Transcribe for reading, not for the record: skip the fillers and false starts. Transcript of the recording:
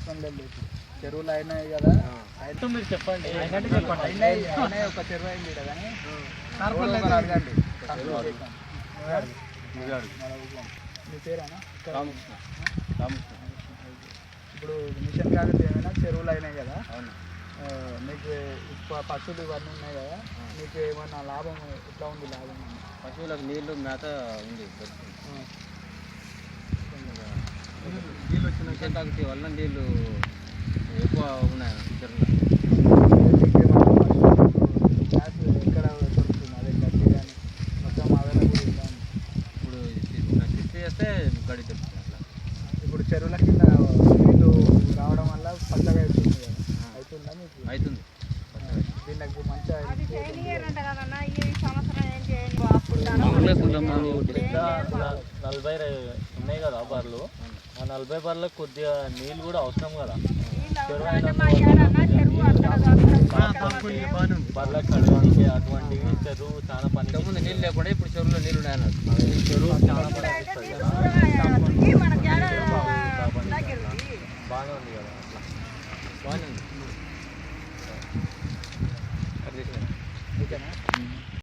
అవసరం లేదు. చెరువులు అయినాయి కదా, మీరు చెప్పండి. అయినాయి ఒక చెరువు అయింది కదా అని అడగండి. మీ పేరేనా? ఇప్పుడు మిషన్ కాకపోతే ఏమైనా చెరువులు అయినాయి కదా, మీకు పశువులు ఇవన్నీ ఉన్నాయి కదా, మీకు ఏమైనా లాభం ఎట్లా ఉంది? లాభం పశువులకు నీళ్ళు మేత ఉంది. నీళ్ళు వచ్చిన మిషన్ కాకపోతే వల్ల నీళ్ళు ఎక్కువ ఉన్నాయి చెరువులో. గ్యాస్ ఎక్కడ దొరుకుతుంది? అదే గట్టి కానీ మొత్తం అవైలబుల్ ఉందా? ఇప్పుడు శిక్ష చేస్తే గడి దొరుకుతుంది అట్లా. ఇప్పుడు చెరువుల కింద నీళ్ళు రావడం వల్ల పచ్చగా అవుతుంది కదా, అవుతుందా మీకు? అవుతుంది. దీనికి మంచిగా 40 ఉన్నాయి కదా బర్రెలు, ఆ 40 బర్రెలకు కొద్దిగా నీళ్ళు కూడా అవసరం కదా. బర్రెలకు కడగడానికి అటువంటివి చెరువు చాలా పని. ముందు నీళ్ళు లేకుండా ఇప్పుడు చెరువులో నీళ్ళు ఉన్నాయన్నారు. చెరువు చాలా పని చేస్తుంది కదా, బాగానే ఉంది కదా. బాగానే ఉంది.